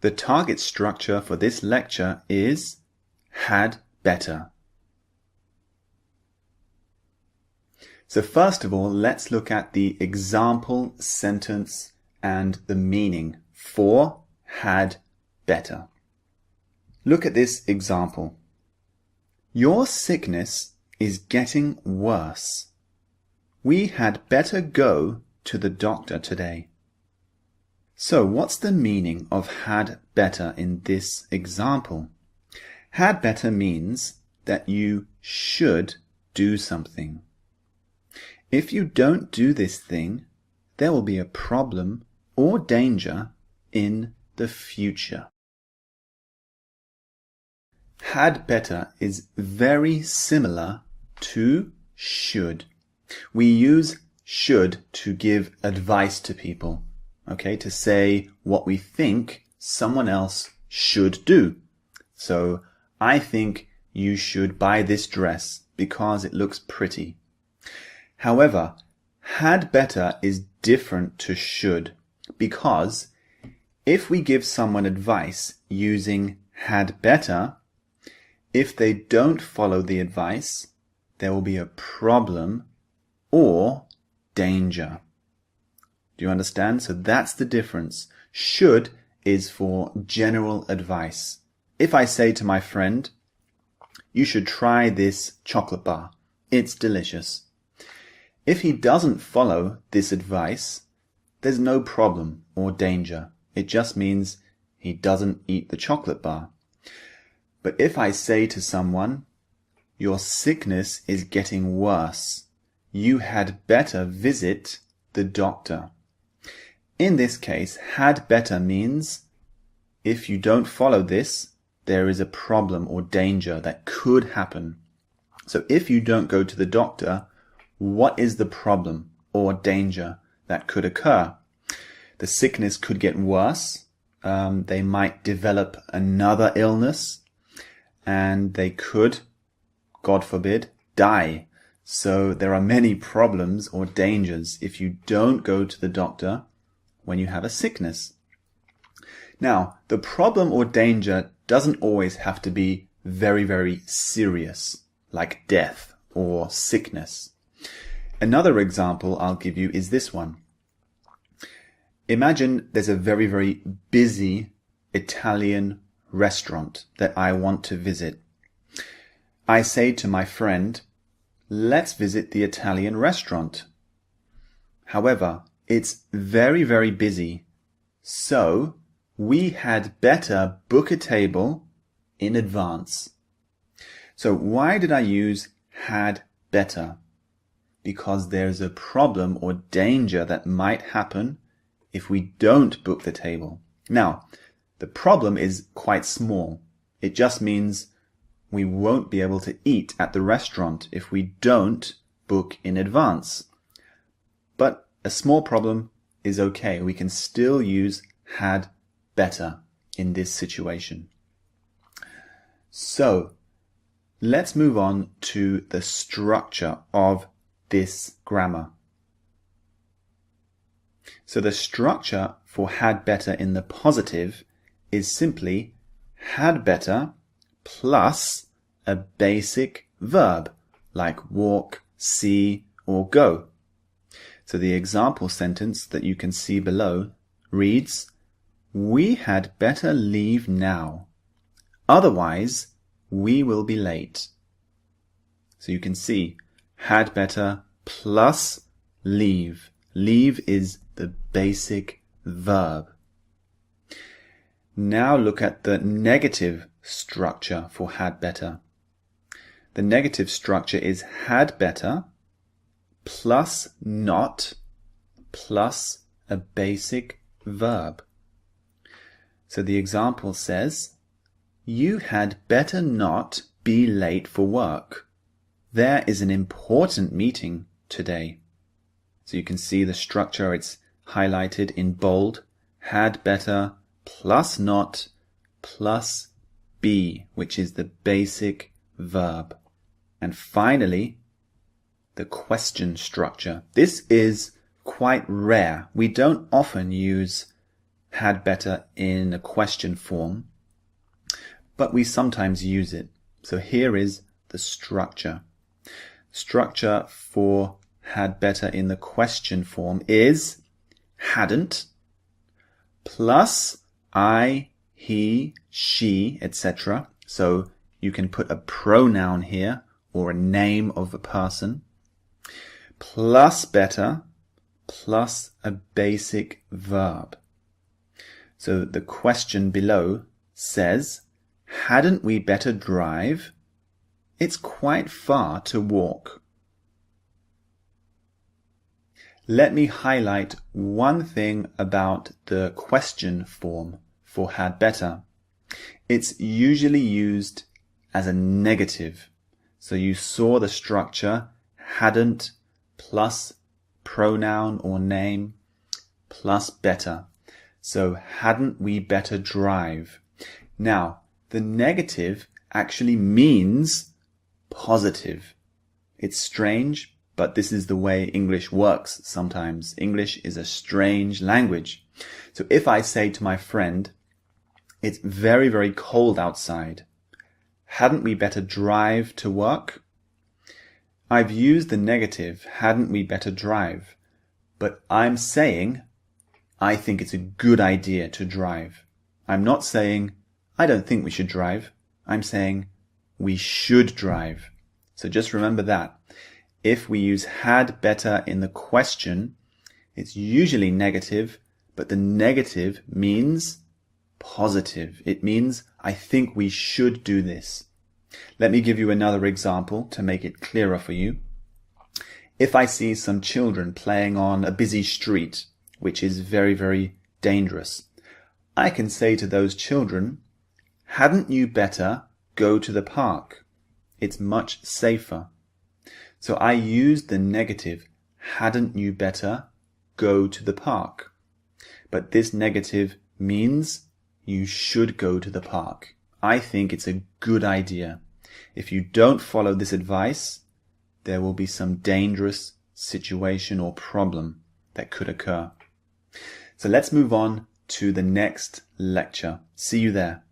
The target structure for this lecture is had better. So first of all, let's look at the example sentence and the meaning for had better. Look at this example. Your sickness is getting worse. We had better go to the doctor today. So what's the meaning of had better in this example? Had better means that you should do something. If you don't do this thing, there will be a problem or danger in the future. Had better is very similar to should. We use should to give advice to people, okay, to say what we think someone else should do. So, I think you should buy this dress because it looks pretty. However, had better is different to should because if we give someone advice using had better, if they don't follow the advice, there will be a problem or danger. Do you understand? So that's the difference. Should is for general advice. If I say to my friend, you should try this chocolate bar. It's delicious. If he doesn't follow this advice, there's no problem or danger. It just means he doesn't eat the chocolate bar. But if I say to someone, your sickness is getting worse, you had better visit the doctor. In this case, had better means if you don't follow this, there is a problem or danger that could happen. So if you don't go to the doctor, what is the problem or danger that could occur? The sickness could get worse. They might develop another illness and they could, God forbid, die. So there are many problems or dangers if you don't go to the doctor when you have a sickness. Now, the problem or danger doesn't always have to be very, very serious, like death or sickness. Another example I'll give you is this one. Imagine there's a very, very busy Italian restaurant that I want to visit. I say to my friend, let's visit the Italian restaurant. However, it's very, very busy, so we had better book a table in advance. So why did I use had better? Because there's a problem or danger that might happen if we don't book the table. Now, the problem is quite small. It just means we won't be able to eat at the restaurant if we don't book in advance. But a small problem is okay. We can still use had better in this situation. So, let's move on to the structure of this grammar. So the structure for had better in the positive is simply had better plus a basic verb like walk, see, or go. So the example sentence that you can see below reads, we had better leave now. Otherwise, we will be late. So you can see had better plus leave. Leave is the basic verb. Now look at the negative structure for had better. The negative structure is had better plus not plus a basic verb. So the example says, you had better not be late for work. There is an important meeting today. So you can see the structure, it's highlighted in bold, had better plus not plus be, which is the basic verb. And finally, the question structure. This is quite rare. We don't often use had better in a question form, but we sometimes use it. So here is the structure. Structure for had better in the question form is hadn't plus I, he, she, etc. So you can put a pronoun here or a name of a person, plus better, plus a basic verb. So the question below says, hadn't we better drive? It's quite far to walk. Let me highlight one thing about the question form for had better. It's usually used as a negative. So you saw the structure, hadn't plus pronoun or name plus better. So hadn't we better drive? Now, the negative actually means positive. It's strange, but this is the way English works sometimes. English is a strange language. So if I say to my friend, it's very, very cold outside, hadn't we better drive to work? I've used the negative, hadn't we better drive? But I'm saying, I think it's a good idea to drive. I'm not saying, I don't think we should drive. I'm saying, we should drive. So just remember that. If we use had better in the question, it's usually negative, but the negative means positive. It means, I think we should do this. Let me give you another example to make it clearer for you. If I see some children playing on a busy street, which is very, very dangerous, I can say to those children, hadn't you better go to the park? It's much safer. So I used the negative, hadn't you better go to the park? But this negative means you should go to the park. I think it's a good idea. If you don't follow this advice, there will be some dangerous situation or problem that could occur. So let's move on to the next lecture. See you there.